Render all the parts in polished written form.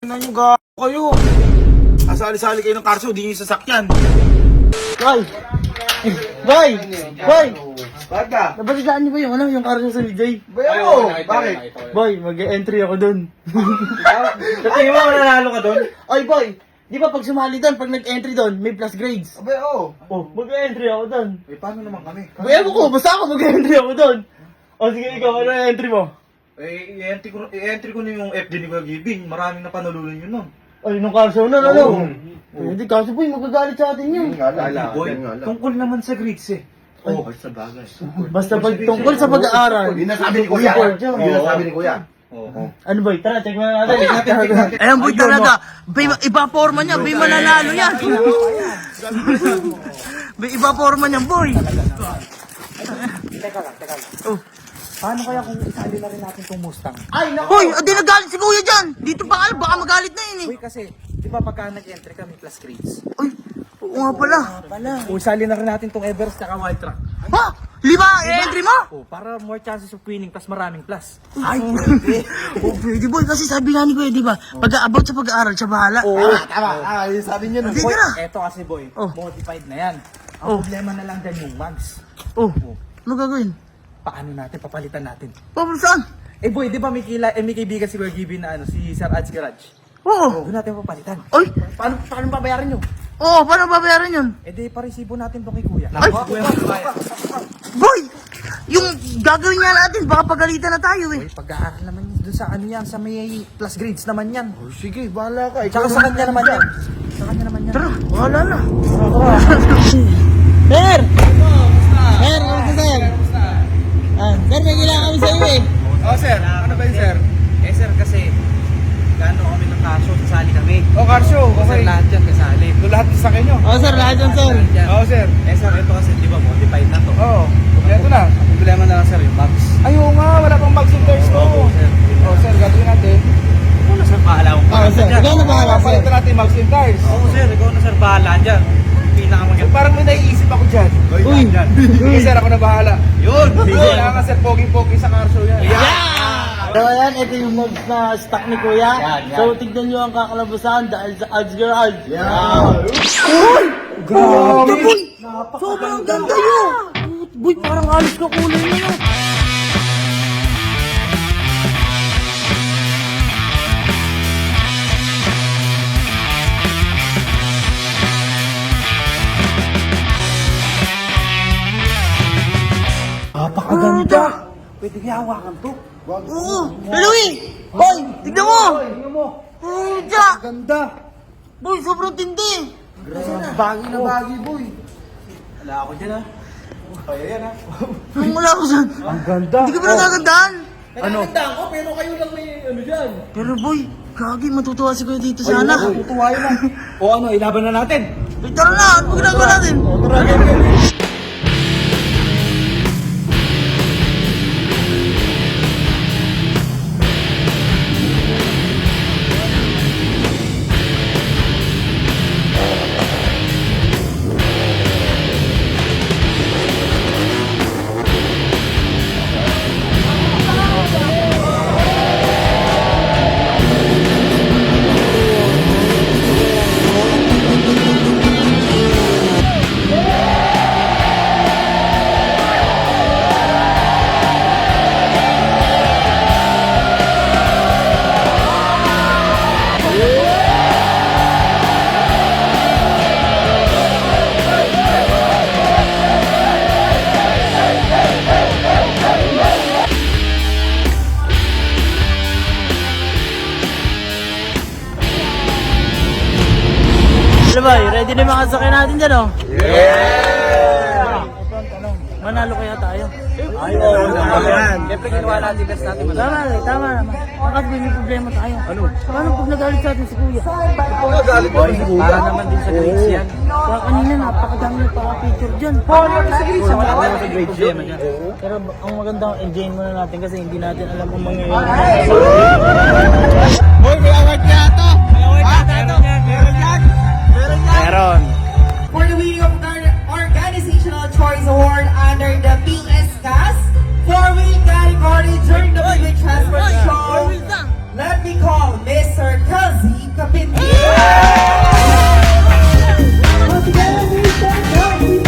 Ano yung gago kayo? Asali-sali kayo ng car show, di nyo sasakyan. Boy! Boy! Boy! Bakit ka? Nabalitaan niyo ba yung yung car show sa DJ? Bayo! Bakit? Boy, mag-entry ako dun. Sa tingin mo, mananalo ka doon? Oy, boy! Di ba pag sumali doon, pag nag-entry doon, may plus grades? Bayo! Oh, mag-entry ako doon. Eh, paano naman kami? Boy, ewan ko, basta ako mag-entry ako doon. O sige, ikaw, ano yung entry mo? Eh, i-entry ko na yung FD ni Kuya Gibing. Maraming napanulunan yun nun. Ay, nung car show na, ano? Oo. Hindi, kasi boy, magagalit sa atin yun. Boy, tungkol naman sa grades eh. Oo, sa bagay. Basta pag tungkol sa pag-aaral. Yun ang sabi ni Kuya. Yun ang sabi ni Kuya. Oo. Ano boy, tara, check mo na natin. Ayan boy talaga. Iba forma niya, may mananalo yan. May iba forma niyan boy. Teka lang. Oh. Paano kaya kung isali na rin natin tong Mustang? Ay, naku! Hoy, di nagalit si kuya dyan. Dito pa alam, baka magalit na yun eh. Uy, kasi, di ba pagka nag-entry kami plus grades? Uy, oo nga pala. O, isali na rin natin tong Everest tsaka Wild Track. Ha? 5 entry mo? Oh, para more chances of winning, plus maraming plus. Ay, oh, pwede boy. Kasi sabi nga ni kuya, di ba? About sa pag-aaral, siya bahala. Tama. Yung sabi niya na. Hindi Boy, ka na. eto kasi boy, Oh. modified na yan. Ang Oh. problema na lang dyan yung mags. Oh, ano gagawin? Paano natin, papalitan natin? Paano saan? Eh boy, di ba may kaibigan si Kuya Gibi na si Sir Ads Garage? Oo. Doon natin papalitan. Oy, Paano babayaran nyo? oo, paano babayaran yun? Eh di, paresibo natin doon kay Kuya. Ay! Kuya, magbabayad. Boy, yung gagawin nga natin, baka pagalitan na tayo eh. Boy, pag-aaral naman yun doon sa ano yan, sa may plus grades naman yan. Sige, bahala ka. Tsaka sa kanya naman yan. Sa kanya naman yan. Tara, wala na. Sir! Sir, kamusta sir? Sir, may kailangan kami sa iyo eh. Oh sir, ano ba yun sir? Eh sir, kasi gaano kami ng kaso, kasali kami. Oh, car show, okay. Sir, lahat yan kasali. Lahat sa akin nyo? Oo sir, lahat yan sir. Oo sir. Eh sir, ito kasi di ba modified na to? Oo, kompleto na. Ang problema na lang sir, yung bags. Ay, oo nga, wala pang bags in tires to. Oo sir. Oh sir, gagawin natin. Ikaw na sir, bahala akong Oo sir, ikaw na bahala sir. Papalitan natin bags in tires. Oo sir, ikaw na sir, bahala dyan. Pinakamaganda. Parang may naiisip ako dyan. Uy! Sige sir, ako na bahala. Yun! Kailangan sir, pogi-pogi sa car show yan. So ayan, ito yung mods na stock ni Kuya. So tignan nyo ang kakalabasan dahil sa Ads Garage. Grabe boy! Sobrang ganda yun! Boy, parang alis ka kulay na yun. Napakaganda! Pwede hawakan to. Oo! Dalawi! Boy, tignan mo! Oo, tiya! Ganda. Boy, sobrang tindi! Bagay na bagay, boy. Wala ako dyan ha. Kaya yan ha. Ang wala ko saan? Ang ganda. Hindi ka ba nagagandaan? Ano? Pero boy, gagi, matutuwa si Kuya dito sana. Tutuwayo na. O ano, ilaban na natin. Wait, tara na! Ano ginagawa natin? Ano ba, ready na yung mga sasakyan natin dyan oh? Yeah! Manalo kaya tayo? Ay, oo naman. Siyempre ginawa natin best natin. Tama naman. Bakit may problema tayo? Ano? Paano pag nagalit sa atin si Kuya? Galit mo si Kuya. Para naman din sa grades yan. Kaya kanina napakadami na picture dyan. Wala tayo sa grades yan. Pero ang maganda, enjoy muna natin kasi hindi natin alam kung mangyayari. Boy, may award kaya to. Meron. For the winning of Organizational Choice Award under the PSCAS four-wheel category during the public transport show, let me call Mr. Kazi Kapitbahay. Together we stand up, we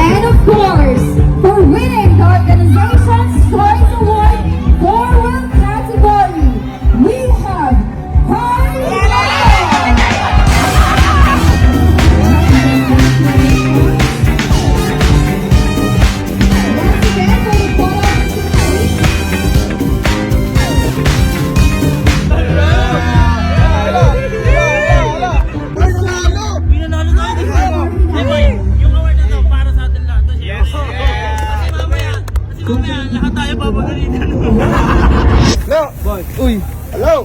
And of course, for winning the organization's Choice Award for World category, we have Once again, for the following Pinanalo tayo, di ba? Di ba, yung award na to, para sa atin lahat. Kasi mamaya, lahat tayo papagalitan. Hello? Boy. Uy. Hello?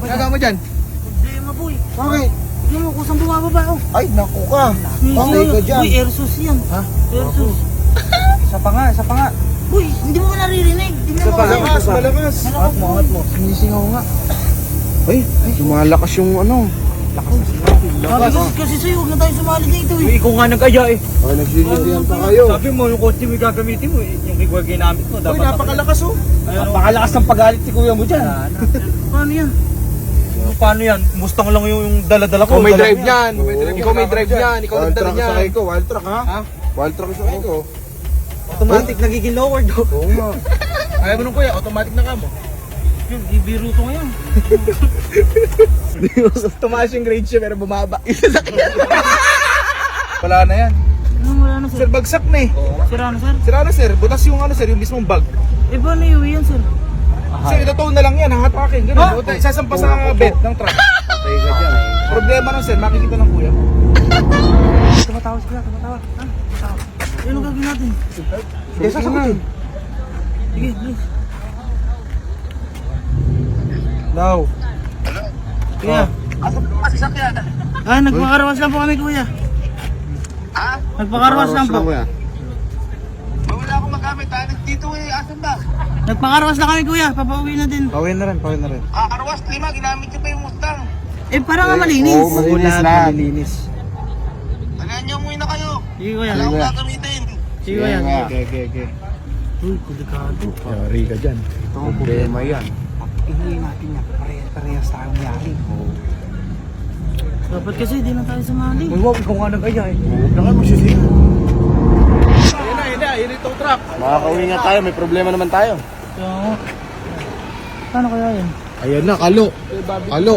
Nagawa mo dyan? Problema, boy. Bakit? Tignan mo kung saan bumababa, oh. Ay, naku ka. Bakit ka dyan? Boy, Airsus yan. Ha? Airsus. Isa pa nga, isa pa nga. Boy, hindi mo ba naririnig? Tignan mo kasi. Malakas. Angat mo. Sinisingaw nga. Ay, lumalakas yung ano. Sabi ko kasi sa'yo, huwag na tayo sumali dito eh. Ikaw nga nag-aya eh. Ay, nagsisisihan pa kayo. Sabi mo, yung kotse mo yung gagamitin mo, yung kigwa ginamit mo. Uy, napakalakas oh. Napakalakas ng pagalit si kuya mo dyan. Paano yan? Paano yan? Mustang lang yung dala-dala ko. Ikaw may Dala- drive niyan. Ikaw may drive niyan. Ikaw nagdala niyan. Sakay ko, wild truck ha? Ha? Wild truck yung sakay ko. Automatic, nagiging lowered do. Oo nga. Ayaw mo nung kuya, automatic na ka mo. Yung ibiro to ngayon. Tumaas yung grade siya pero bumaba. Wala na yan. Ano wala na Sir, sir? bagsak na eh. Sira na sir? Sira na sir, butas yung ano sir, yung mismong bag. Eh paano iuwi yan sir? Sir, itataon na lang yan, hahatakin. Ganun, sasampa sa bed ng truck. Patay ka dyan. Problema nun sir, makikita ng kuya. Tumatawa sila, tumatawa. Ha? Tumatawa. Ano gagawin natin? Sige, sasakin. Sige, please. Now. Kuya. Ah, nagpakarawas lang po kami kuya. Ha? Nagpakarawas lang po. kuya. Wala akong magamit ha. Dito eh, asan ba? Nagpakarawas lang kami kuya, papauwi na din. Pawin na rin, pawin na rin. Arwas 5, ginamit ko pa yung Mustang. Eh parang nga malinis. Oo, malinis lang. Malinis. Tagaan niyo, umuwi na kayo. Sige kuya. Wala akong gagamitin. Sige kuya. Okay. Uy, delikado. Yari ka dyan. Ito ang problema yan. Ihingi natin yan. Parehas tayong yari. Dapat kasi di na tayo sumali. Uy, wow, ikaw nga nag-aya eh. Huwag na kayo magsisihan. Yun itong truck. Makakauwi nga tayo, may problema naman tayo. Kaya nga. Paano kaya yan? Ayan na, kalo. Kalo.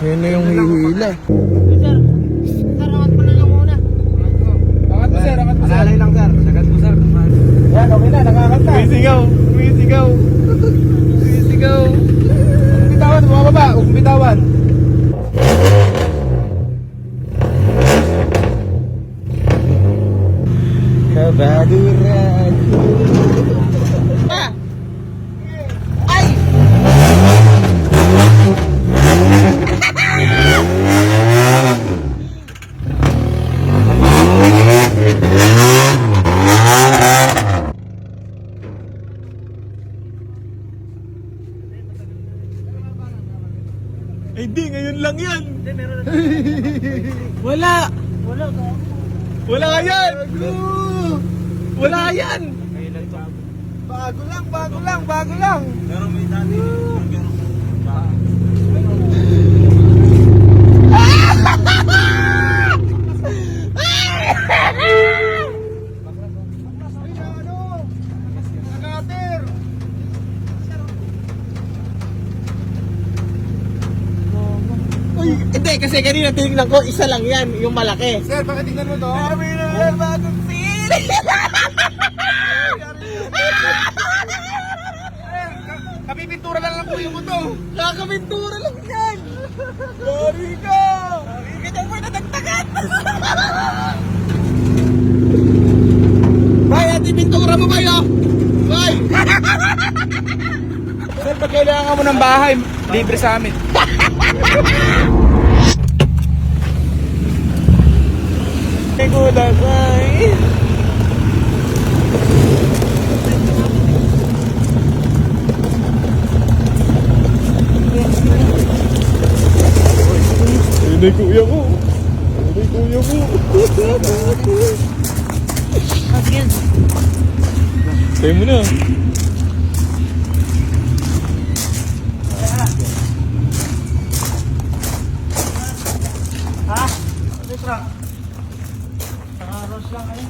Ayan na yung hihila. Sir, angat mo na lang muna. Angat mo sir, angat mo sir. Alalay lang sir. Sagad mo sir. Yan, okay na, nangangat na. Umisigaw. Huwag bitawan, bumababa. Huwag bitawan. Kabaduran. Hindi, ngayon lang yan. Wala. Wala ka. Wala yan. Wala yan. Bago lang. Pero may dati. Hindi, kasi kanina tinignan ko, isa lang yan, yung malaki. Sir, bakit tingnan mo to? Sabi na, bagong sili! Kapipintura lang lang po yung to. Kakapintura lang yan! Sorry ka! Sorry ka dyan, nadagdagan! Bay, at ipintura mo ba yun? Bay! Sir, pag kailangan mo ng bahay, libre sa amin. Kudasay. Ini kuya mo. Ah, sige. Tayo mo na. Ha? Ano truck? Pakaros lang eh.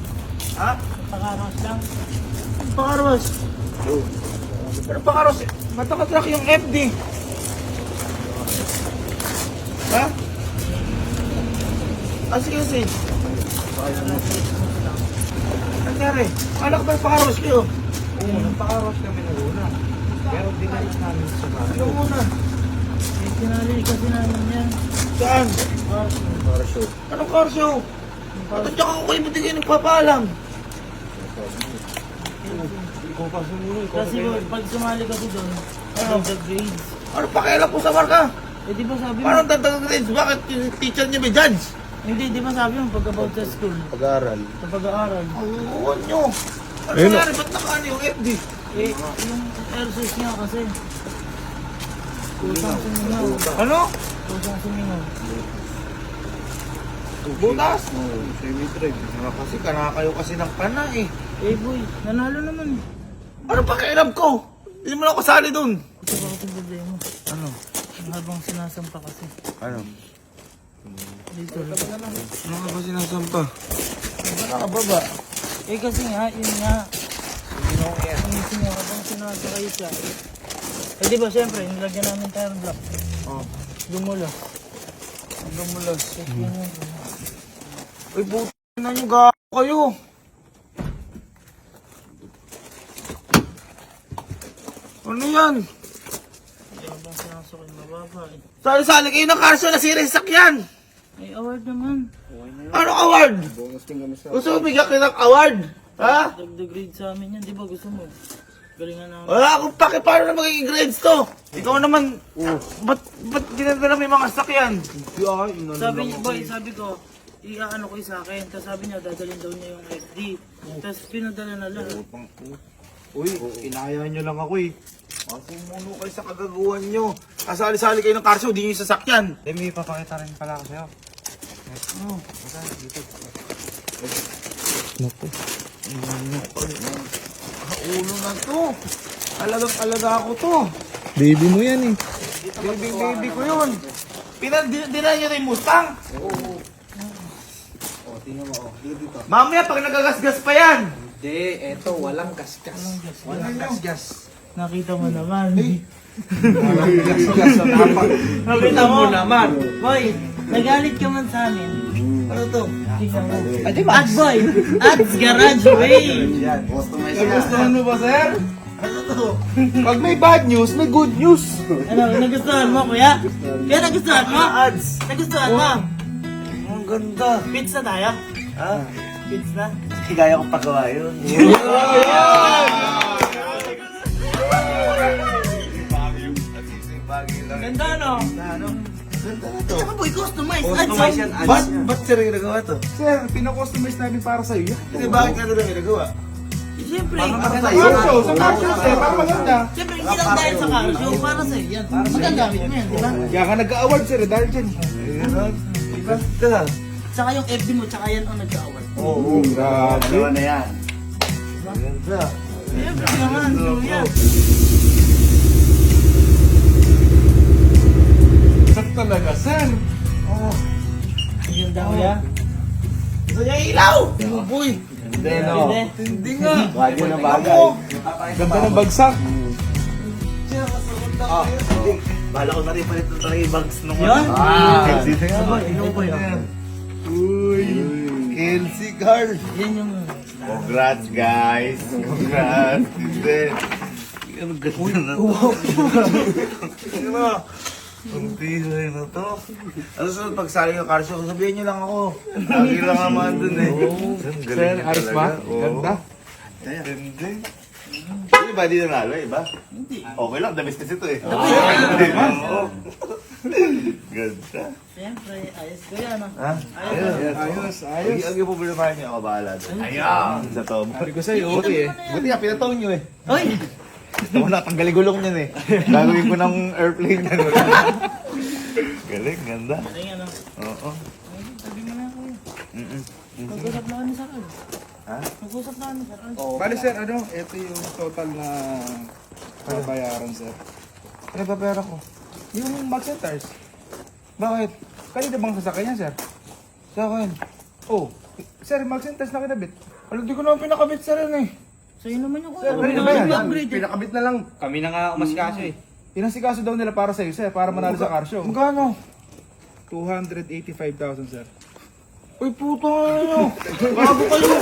Ha? Pakaros lang. Pakaros. Pero pakaros, ba't nakatrack yung FD? Ha? Sige. Nangyari? Anak ba pakaros kayo? Oo, nagpakaros kami na una. Pero dinalik namin sa bahay. Ano muna? Sinali kasi namin yan. Saan? Para show. Anong car show? At saka ako kayo buti kayo nagpapaalam. Ikaw pa sumunod. Kasi pag sumali kasi doon, the grades. Ano pakialam ko sa marka? Eh di ba sabi mo? Parang tatagag grades, bakit yung teacher niya may judge? Hindi, di ba sabi mo pag about sa school? Pag-aaral. Sa pag-aaral. Ang uwan nyo. Ano Ayun, nangyari? Ba't nakaano yung FD? Eh, yung airsource niya kasi. Kusang sumingaw. Ano? Kusang sumingaw. Butas? Oo, semi-drive. Kasi kanakayo kasi ng pana eh. Eh boy, nanalo naman. Ano pakialam ko? Hindi mo na ako kasali dun. Ito ba kasi problema? Ano? Habang sinasampa kasi. Ano? Dito. Ano nga ba sinasampa? Saan nakababa? Eh kasi nga, yun nga. Ang siya habang sinasakay siya. Eh di ba syempre, nilagyan namin tire block. Oh. Gumulo. Hanggang mulas. Yun yun. Uy, buti na nyo gago kayo. Ano yan? Habang sinasakay, mababa eh. Sali-sali kayo ng karso na series sakyan. May award naman. Ano award? Bonus din kami sa... Gusto mo bigyan kayo ng award? Ha? Dagdag grade sa amin yan, di ba gusto mo? Galingan namin. Wala akong pake paano na magiging grades to. Ikaw naman, ba't ginagala may mga sakyan? Sabi niya, boy, sabi ko, iaano ko sa akin. Tapos sabi niya, dadalhin daw niya yung FD. Tapos pinadala na lang. Uy, inaya nyo lang ako eh. Masumuno kayo sa kagagawan nyo. Kasali-sali kayo ng karso, di nyo yung sasakyan. Eh, may papakita rin pala ako sa'yo. Ulo na to. Alagang-alaga ako to. Baby mo yan eh. Baby ko yun. Dinala nyo na yung Mustang? Oo, tingnan mo. Dito. Mamaya pag nagagasgas pa yan. Hindi, eto, walang gasgas. Walang gasgas. Nakita mo naman. Walang gasgas sa tapak. Nakita mo naman. Boy, nagalit ka man sa amin. Ano to? Tingnan mo. Ad boy, Ad's Garage Way. Yan, customize Nagustuhan mo ba, sir? Ano to? Pag may bad news, may good news. Ano, nagustuhan mo kuya? Kaya nagustuhan mo? Ads. Nagustuhan mo? Ang ganda. Pizza tayo? Ha? Pizza? Kaya kong pagawa yun. Ganda no? Ganda na to. Saka boy, customize. Customize yan, Ads. Ba't sir yung nagawa to? Sir, pinakustomize namin para sa'yo yan. Kasi bakit ka nila ginagawa? Siyempre. Maganda Sa car show, sir, para maganda. Siyempre, hindi lang dahil sa car show. Para sa'yo yan. Magagamit mo yan, di ba? Kaya ka nag-award sir, dahil dyan. Ganda. Tsaka yung FB mo, tsaka yan ang nag-award. Oo, grabe. na yan. Ganda. Siyempre naman, kuya. Sak talaga, sir. Oh. Ang ganda kuya. Gusto niya ilaw? Boy. Hindi, Hindi. Hindi nga. Bagay na bagay. Ganda ng bagsak. Bala ko na rin palit ng talaga yung bags nung Yun? Dito nga. Ikaw ba yun? Uy. Kelsey Carl. Yan yung... Congrats, guys. Congrats. Hindi. Ano ganda na to? Ano? Ang tibay na to. Ano sunod pagsali ng car show, sabihin nyo lang ako. Lagi lang naman dun eh. Sir, ayos ba? Ganda. Hindi. Hindi ba di nanalo, iba? Hindi. Okay lang, the best kasi ito eh. Oo. Ganda. Siyempre, ayos ko yan. Ha? Ayos, ayos. Ang yung problemahin niyo, ako bahala doon. Ayan! Sa Tom. Sabi ko sa'yo, okay eh. Buti nga, pinataw niyo eh. Hoy! Gusto ko natanggalin gulong niyan eh. Gagawin ko ng airplane yan. Galing, ganda. Ay, ano? Oo. Sabi mo na kuya. Mm-mm. Pag-usap na kami sa kanya. Ha? Nag-usap namin, sir. Ano? Bali sir, ito yung total na bayaran sir. Ano ba pera ko? Yung Max and Tires. Bakit? Kanina bang sasakyan niya sir? Sa akin? Oh, sir, Max and Tires na kinabit. Ano, di ko naman pinakabit sa rin eh. Sa'yo naman yung Sir, kanina ba yan? upgrade. Pinakabit na lang. Kami na nga umasikaso eh. Inasikaso daw nila para sa'yo sir, para manalo sa car show. Magkano? 285,000 sir. Uy, puto nga nyo. Bago kayo.